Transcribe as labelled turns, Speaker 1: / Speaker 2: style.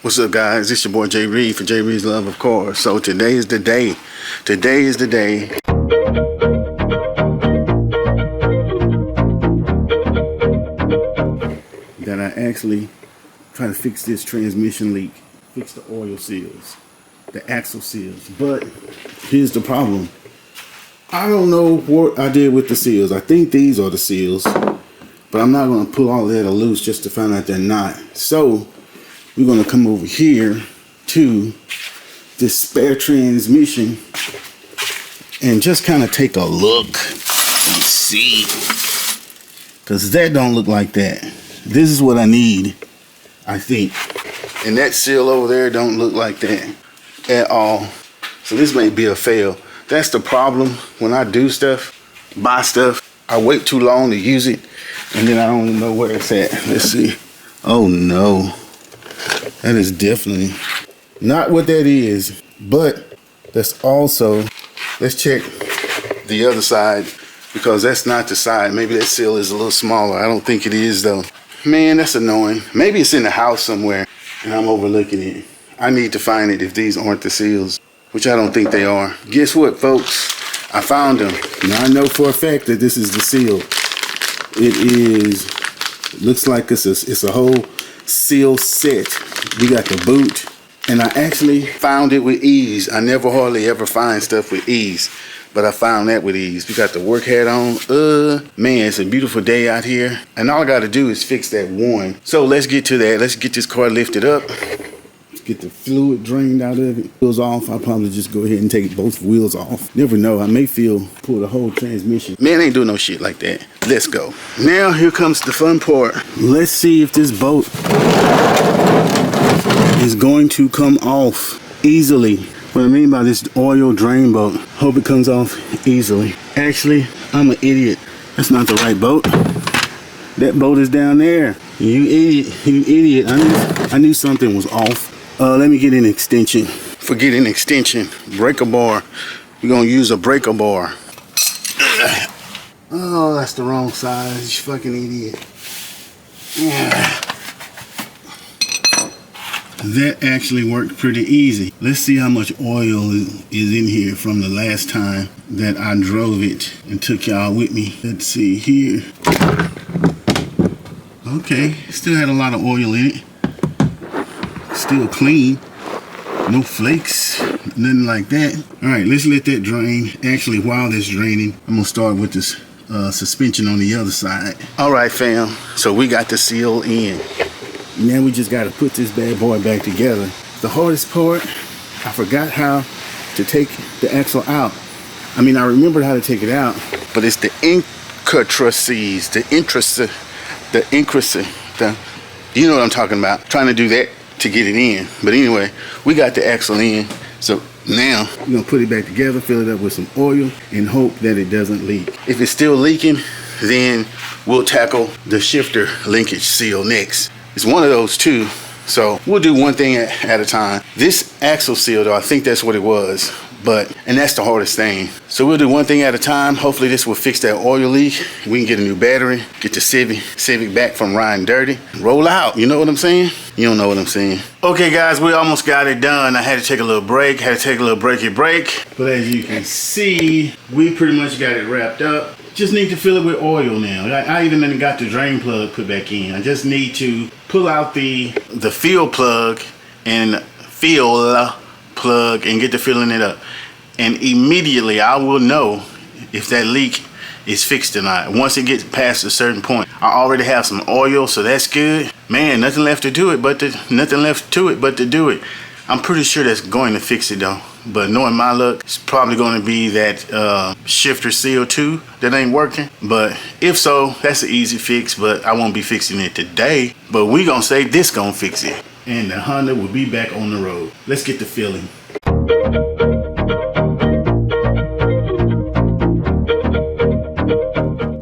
Speaker 1: What's up, guys? It's your boy J Reed for JReedsLoveofCars. So today is the day. Today is the day. That I actually try to fix this transmission leak. Fix the oil seals, the axle seals. But here's the problem. I don't know what I did with the seals. I think these are the seals, but I'm not going to pull all that loose just to find out they're not. So we're going to come over here to this spare transmission and just kind of take a look and see, because that don't look like that. This is what I need, I think. And that seal over there don't look like that at all. So this may be a fail. That's the problem when I do stuff, buy stuff. I wait too long to use it, and then I don't even know where it's at. Let's see. Oh no. That is definitely not what that is, but that's also, let's check the other side, because that's not the side. Maybe that seal is a little smaller. I don't think it is though. Man, that's annoying. Maybe it's in the house somewhere and I'm overlooking it. I need to find it if these aren't the seals, which I don't think they are. Guess what, folks? I found them. Now I know for a fact that this is the seal. It looks like it's a whole seal set. We got the boot, and I actually found it with ease. I never hardly ever find stuff with ease, but I found that with ease. We got the work hat on. Man, it's a beautiful day out here, and all I got to do is fix that one. So let's get to that. Let's get this car lifted up. Let's get the fluid drained out of it. Wheels off. I'll probably just go ahead and take both wheels off. Never know. I may pull the whole transmission. Man, ain't doing no shit like that. Let's go. Now here comes the fun part. Let's see if this bolt is going to come off easily. What I mean by this oil drain bolt, hope it comes off easily. Actually, I'm an idiot. That's not the right bolt. That bolt is down there. You idiot, you idiot. I knew something was off. Let me get an extension. Forget an extension. Breaker bar. We're gonna use a breaker bar. Oh, that's the wrong size, you fucking idiot. That actually worked pretty easy. Let's see how much oil is in here from the last time that I drove it and took y'all with me. Let's see here. Okay, still had a lot of oil in it. Still clean. No flakes, nothing like that. All right, let's let that drain. Actually, while that's draining, I'm gonna start with this suspension on the other side. All right, fam, so we got the seal in. Now we just got to put this bad boy back together. The hardest part, I forgot how to take the axle out. I mean, I remembered how to take it out, but it's the intricacies, you know what I'm talking about. Trying to do that to get it in. But anyway, we got the axle in. So now we're gonna put it back together, fill it up with some oil, and hope that it doesn't leak. If it's still leaking, then we'll tackle the shifter linkage seal next. It's one of those two, so we'll do one thing at a time. This axle seal though, I think that's what it was, and that's the hardest thing. So we'll do one thing at a time. Hopefully this will fix that oil leak. We can get a new battery, get the Civic back from riding dirty, roll out, you know what I'm saying? You don't know what I'm saying. Okay guys, we almost got it done. I had to take a little break, had to take a little breaky break. But as you can see, we pretty much got it wrapped up. Just need to fill it with oil now. I even got the drain plug put back in. I just need to pull out the fuel plug and get the filling it up. And immediately I will know if that leak is fixed or not. Once it gets past a certain point. I already have some oil, so that's good. Man, nothing left to do it but to do it. I'm pretty sure that's going to fix it though. But knowing my luck, it's probably going to be that shifter seal 2 that ain't working. But if so, that's an easy fix, but I won't be fixing it today. But we gonna say this gonna fix it. And the Honda will be back on the road. Let's get the filling.